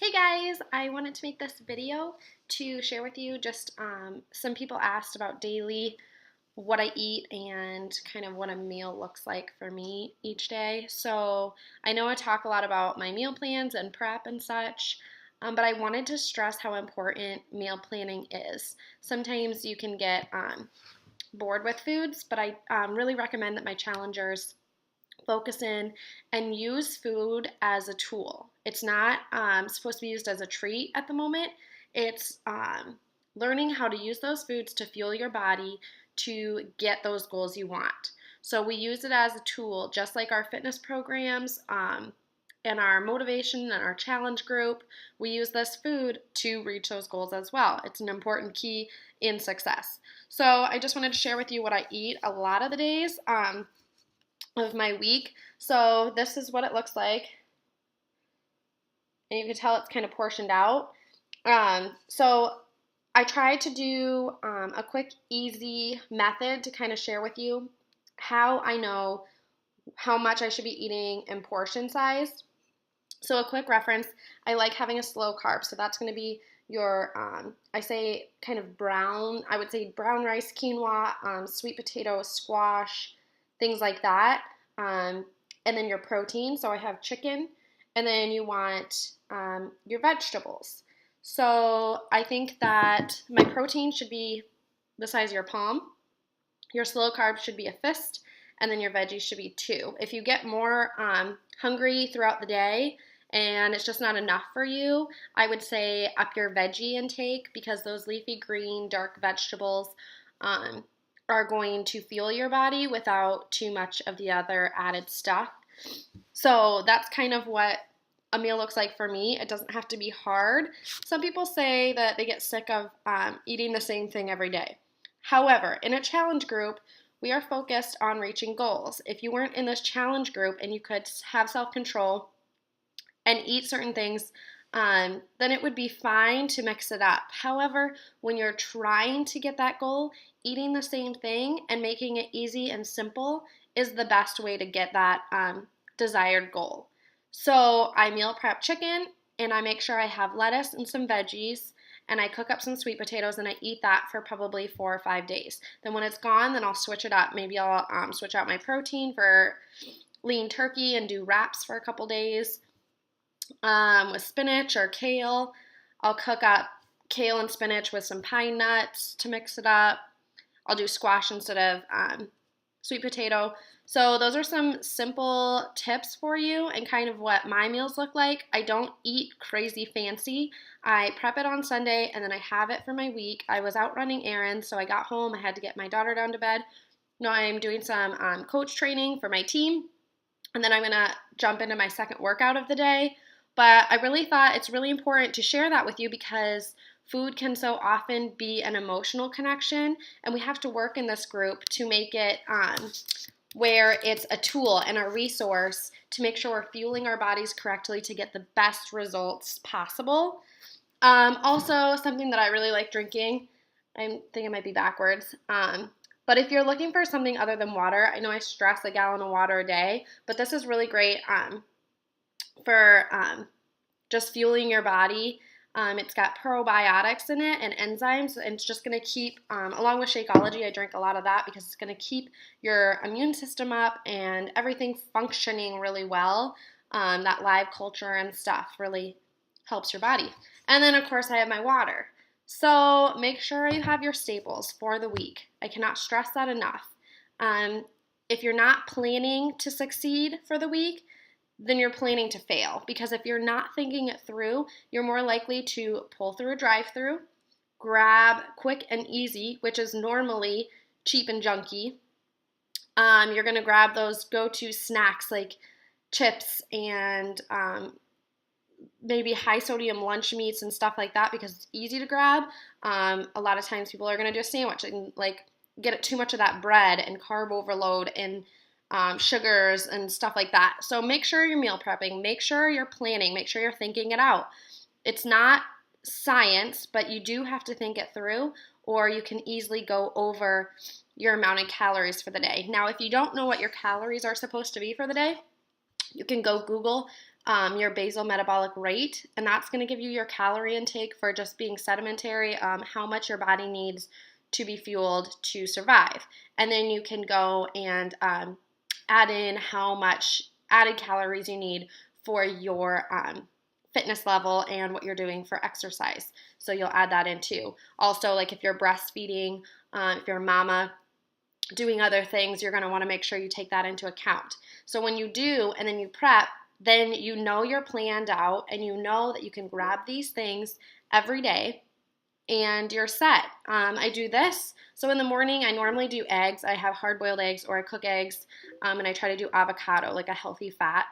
Hey guys, I wanted to make this video to share with you just some people asked about daily what I eat and kind of what a meal looks like for me each day. So I know I talk a lot about my meal plans and prep and such, but I wanted to stress how important meal planning is. Sometimes you can get bored with foods, but I really recommend that my challengers focus in and use food as a tool. It's not supposed to be used as a treat at the moment. It's learning how to use those foods to fuel your body to get those goals you want. So we use it as a tool, just like our fitness programs and our motivation and our challenge group. We use this food to reach those goals as well. It's an important key in success. So I just wanted to share with you what I eat a lot of the days of my week. So this is what it looks like. And you can tell it's kind of portioned out. So I tried to do a quick, easy method to kind of share with you how I know how much I should be eating in portion size. So a quick reference, I like having a slow carb. So that's going to be your, I say kind of brown, I would say brown rice, quinoa, sweet potato, squash, things like that. And then your protein. So I have chicken. And then you want your vegetables. So I think that my protein should be the size of your palm. Your slow carb should be a fist. And then your veggies should be two. If you get more hungry throughout the day, and it's just not enough for you, I would say up your veggie intake because those leafy green dark vegetables are going to fuel your body without too much of the other added stuff. So that's kind of what a meal looks like for me. It doesn't have to be hard. Some people say that they get sick of eating the same thing every day. However, in a challenge group, we are focused on reaching goals. If you weren't in this challenge group and you could have self-control and eat certain things, then it would be fine to mix it up. However, when you're trying to get that goal, eating the same thing and making it easy and simple is the best way to get that desired goal. So I meal prep chicken and I make sure I have lettuce and some veggies and I cook up some sweet potatoes and I eat that for probably 4 or 5 days. Then when it's gone, then I'll switch it up. Maybe I'll switch out my protein for lean turkey and do wraps for a couple days with spinach or kale. I'll cook up kale and spinach with some pine nuts to mix it up. I'll do squash instead of sweet potato. So those are some simple tips for you and kind of what my meals look like. I don't eat crazy fancy. I prep it on Sunday and then I have it for my week. I was out running errands, so I got home. I had to get my daughter down to bed. Now I'm doing some coach training for my team, and then I'm going to jump into my second workout of the day. But I really thought it's really important to share that with you because food can so often be an emotional connection, and we have to work in this group to make it where it's a tool and a resource to make sure we're fueling our bodies correctly to get the best results possible. Also, something that I really like drinking, I think it might be backwards, but if you're looking for something other than water, I know I stress a gallon of water a day, but this is really great for just fueling your body. It's got probiotics in it and enzymes, and it's just going to keep, along with Shakeology, I drink a lot of that because it's going to keep your immune system up and everything functioning really well. That live culture and stuff really helps your body. And then, of course, I have my water. So make sure you have your staples for the week. I cannot stress that enough. If you're not planning to succeed for the week, then you're planning to fail. Because if you're not thinking it through, you're more likely to pull through a drive-through, grab quick and easy, which is normally cheap and junky. You're going to grab those go-to snacks like chips and maybe high sodium lunch meats and stuff like that because it's easy to grab. A lot of times people are going to do a sandwich and like get too much of that bread and carb overload and sugars and stuff like that. So make sure you're meal prepping, make sure you're planning, make sure you're thinking it out. It's not science, but you do have to think it through or you can easily go over your amount of calories for the day. Now, if you don't know what your calories are supposed to be for the day, you can go Google your basal metabolic rate, and that's going to give you your calorie intake for just being sedentary, how much your body needs to be fueled to survive. And then you can go and add in how much added calories you need for your fitness level and what you're doing for exercise. So you'll add that in too. Also, like if you're breastfeeding, if you're a mama doing other things, you're going to want to make sure you take that into account. So when you do and then you prep, then you know you're planned out and you know that you can grab these things every day and you're set. I do this. So in the morning, I normally do eggs. I have hard-boiled eggs or I cook eggs, and I try to do avocado, like a healthy fat.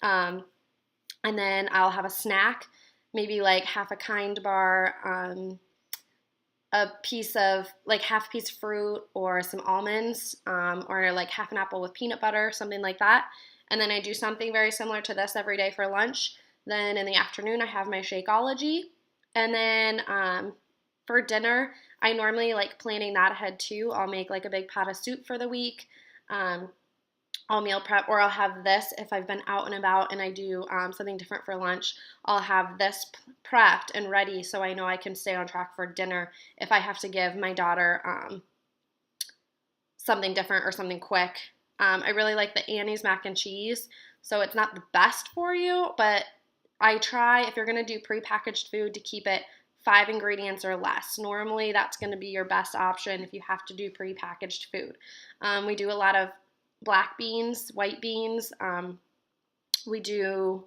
And then I'll have a snack, maybe like half a Kind bar, a piece of, like half a piece of fruit or some almonds, or like half an apple with peanut butter, something like that. And then I do something very similar to this every day for lunch. Then in the afternoon, I have my Shakeology. And then for dinner, I normally like planning that ahead too. I'll make like a big pot of soup for the week. I'll meal prep, or I'll have this if I've been out and about and I do something different for lunch. I'll have this prepped and ready so I know I can stay on track for dinner if I have to give my daughter something different or something quick. I really like the Annie's mac and cheese, so it's not the best for you, but I try, if you're going to do prepackaged food, to keep it 5 ingredients or less. Normally, that's going to be your best option if you have to do prepackaged food. We do a lot of black beans, white beans. We do,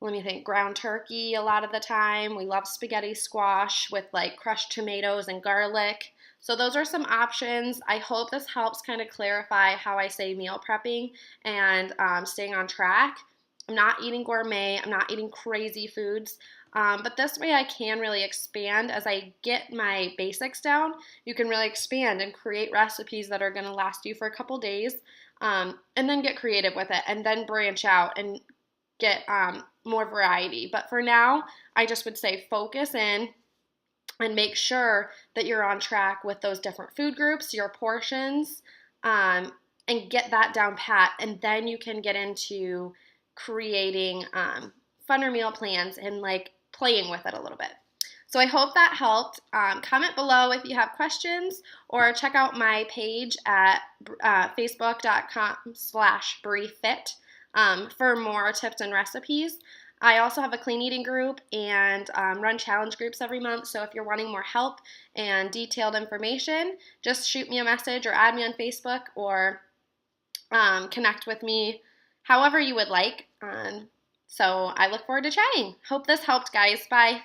let me think, ground turkey a lot of the time. We love spaghetti squash with like crushed tomatoes and garlic. So those are some options. I hope this helps kind of clarify how I say meal prepping and staying on track. I'm not eating gourmet. I'm not eating crazy foods. But this way I can really expand as I get my basics down. You can really expand and create recipes that are going to last you for a couple days, and then get creative with it and then branch out and get more variety. But for now, I just would say focus in and make sure that you're on track with those different food groups, your portions, and get that down pat. And then you can get into creating funner meal plans and like playing with it a little bit. So I hope that helped. Comment below if you have questions, or check out my page at facebook.com/briefit for more tips and recipes. I also have a clean eating group and run challenge groups every month. So if you're wanting more help and detailed information, just shoot me a message or add me on Facebook, or connect with me however you would like. So I look forward to chatting. Hope this helped, guys. Bye.